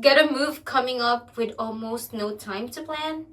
Get a move coming up with almost no time to plan?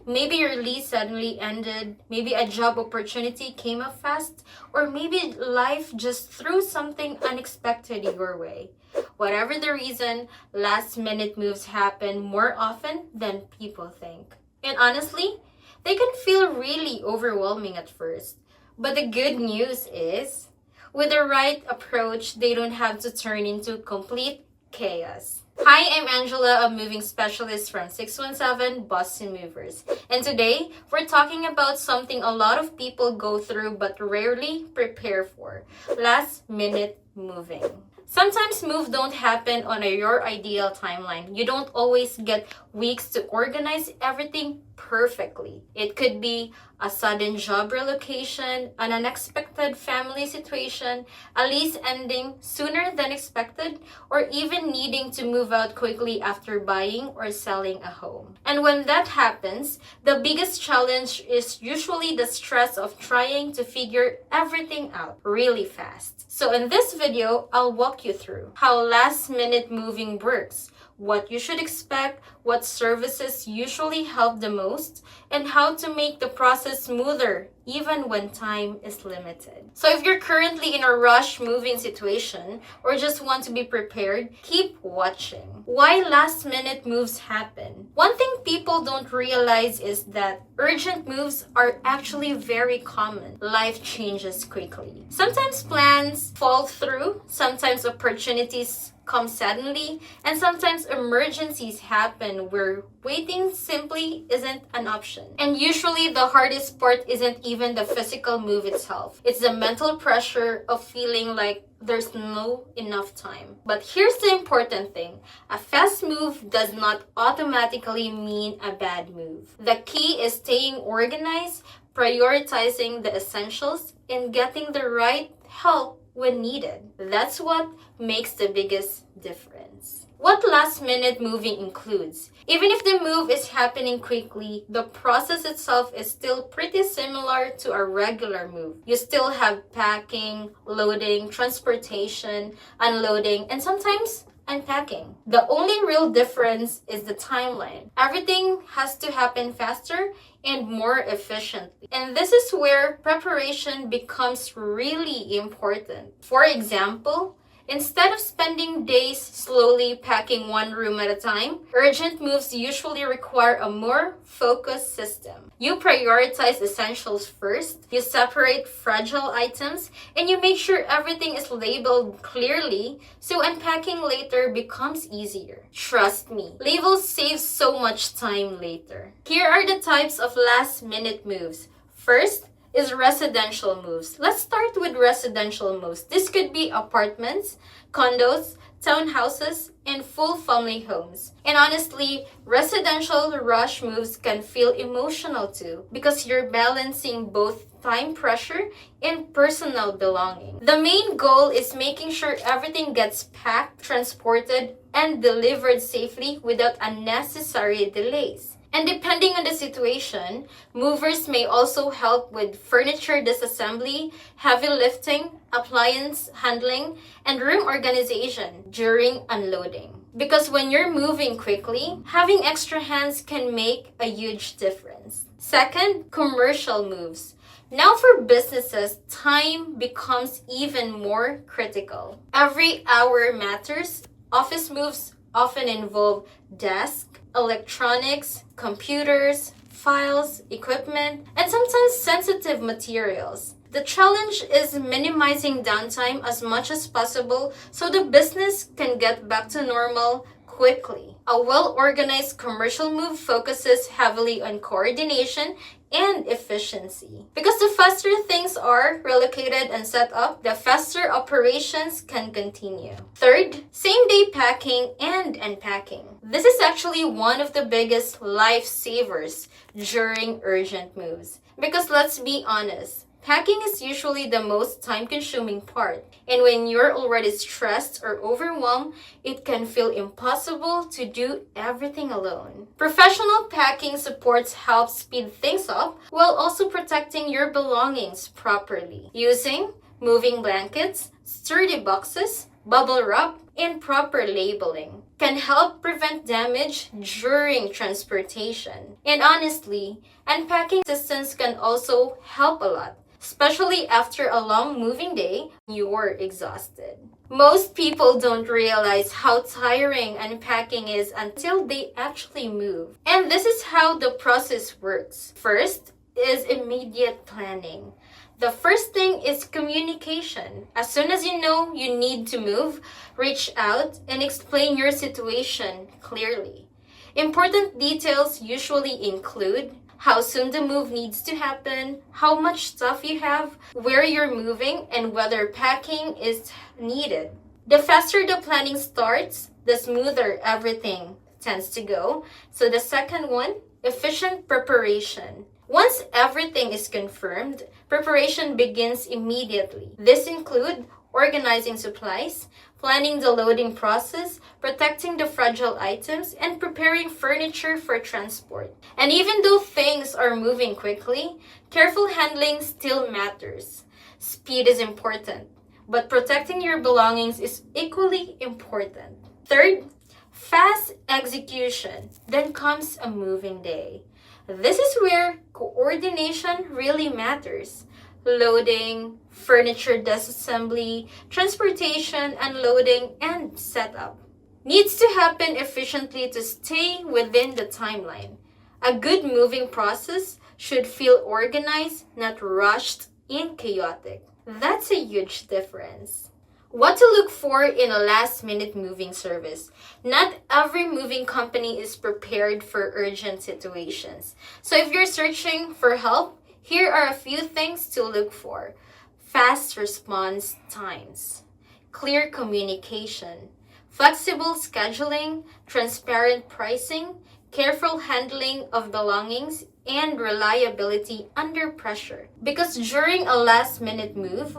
Maybe your lease suddenly ended, maybe a job opportunity came up fast, or maybe life just threw something unexpected your way. Whatever the reason, last minute moves happen more often than people think. And honestly, they can feel really overwhelming at first. But the good news is, with the right approach, they don't have to turn into complete chaos. Hi, I'm Angela, a moving specialist from 617 Boston Movers. And today, we're talking about something a lot of people go through but rarely prepare for: last minute moving. Sometimes moves don't happen on your ideal timeline. You don't always get weeks to organize everything perfectly. It could be a sudden job relocation, an unexpected family situation, a lease ending sooner than expected, or even needing to move out quickly after buying or selling a home. And when that happens, the biggest challenge is usually the stress of trying to figure everything out really fast. So in this video, I'll walk you through how last minute moving works, what you should expect, what services usually help the most, and how to make the process smoother even when time is limited. So if you're currently in a rush moving situation or just want to be prepared, keep watching. Why last minute moves happen? One thing people don't realize is that urgent moves are actually very common. Life changes quickly. Sometimes plans fall through, sometimes opportunities come suddenly, and sometimes emergencies happen where waiting simply isn't an option. And usually the hardest part isn't even the physical move itself. It's the mental pressure of feeling like there's no enough time. But here's the important thing. A fast move does not automatically mean a bad move. The key is staying organized, prioritizing the essentials, and getting the right help when needed. That's what makes the biggest difference. What last minute moving includes? Even if the move is happening quickly, the process itself is still pretty similar to a regular move. You still have packing, loading, transportation, unloading, and sometimes unpacking. The only real difference is the timeline. Everything has to happen faster and more efficiently. And this is where preparation becomes really important. For example, instead of spending days slowly packing one room at a time, urgent moves usually require a more focused system. You prioritize essentials first, you separate fragile items, and you make sure everything is labeled clearly so unpacking later becomes easier. Trust me, labels save so much time later. Here are the types of last-minute moves. First is residential moves. Let's start with residential moves. This could be apartments, condos, townhouses, and full family homes. And honestly, residential rush moves can feel emotional too because you're balancing both time pressure and personal belonging. The main goal is making sure everything gets packed, transported, and delivered safely without unnecessary delays. And depending on the situation, movers may also help with furniture disassembly, heavy lifting, appliance handling, and room organization during unloading. Because when you're moving quickly, having extra hands can make a huge difference. Second, commercial moves. Now for businesses, time becomes even more critical. Every hour matters. Office moves often involve desks, electronics, computers, files, equipment, and sometimes sensitive materials. The challenge is minimizing downtime as much as possible so the business can get back to normal quickly. A well-organized commercial move focuses heavily on coordination and efficiency. Because the faster things are relocated and set up, the faster operations can continue. Third, same-day packing and unpacking. This is actually one of the biggest lifesavers during urgent moves. Because let's be honest, packing is usually the most time-consuming part, and when you're already stressed or overwhelmed, it can feel impossible to do everything alone. Professional packing supports help speed things up while also protecting your belongings properly, using moving blankets, sturdy boxes, bubble wrap, and proper labeling. can help prevent damage during transportation. And honestly, unpacking assistance can also help a lot, especially after a long moving day, you're exhausted. Most people don't realize how tiring unpacking is until they actually move. And this is how the process works. First is immediate planning. The first thing is communication. As soon as you know you need to move, reach out and explain your situation clearly. Important details usually include how soon the move needs to happen, how much stuff you have, where you're moving, and whether packing is needed. The faster the planning starts, the smoother everything tends to go. So the second one, efficient preparation. Once everything is confirmed, preparation begins immediately. This includes organizing supplies, planning the loading process, protecting the fragile items, and preparing furniture for transport. And even though things are moving quickly, careful handling still matters. Speed is important, but protecting your belongings is equally important. Third, fast execution. Then comes a moving day. This is where coordination really matters. Loading, furniture disassembly, transportation, unloading, and setup needs to happen efficiently to stay within the timeline. A good moving process should feel organized, not rushed and chaotic. That's a huge difference. What to look for in a last-minute moving service. Not every moving company is prepared for urgent situations. So if you're searching for help, here are a few things to look for. Fast response times, clear communication, flexible scheduling, transparent pricing, careful handling of belongings, and reliability under pressure. Because during a last-minute move,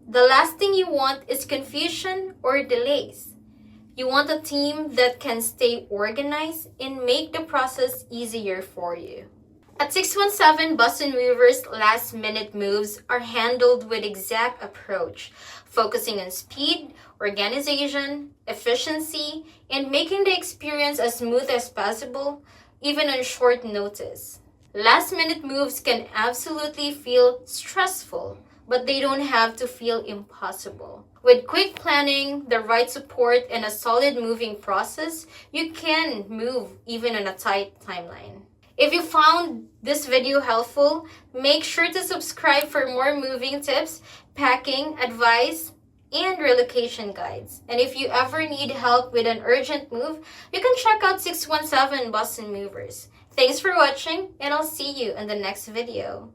the last thing you want is confusion or delays. You want a team that can stay organized and make the process easier for you. At 617, Boston Movers' last-minute moves are handled with exact approach, focusing on speed, organization, efficiency, and making the experience as smooth as possible, even on short notice. Last-minute moves can absolutely feel stressful, but they don't have to feel impossible. With quick planning, the right support, and a solid moving process, you can move even on a tight timeline. If you found this video helpful, make sure to subscribe for more moving tips, packing, advice, and relocation guides. And if you ever need help with an urgent move, you can check out 617 Boston Movers. Thanks for watching, and I'll see you in the next video.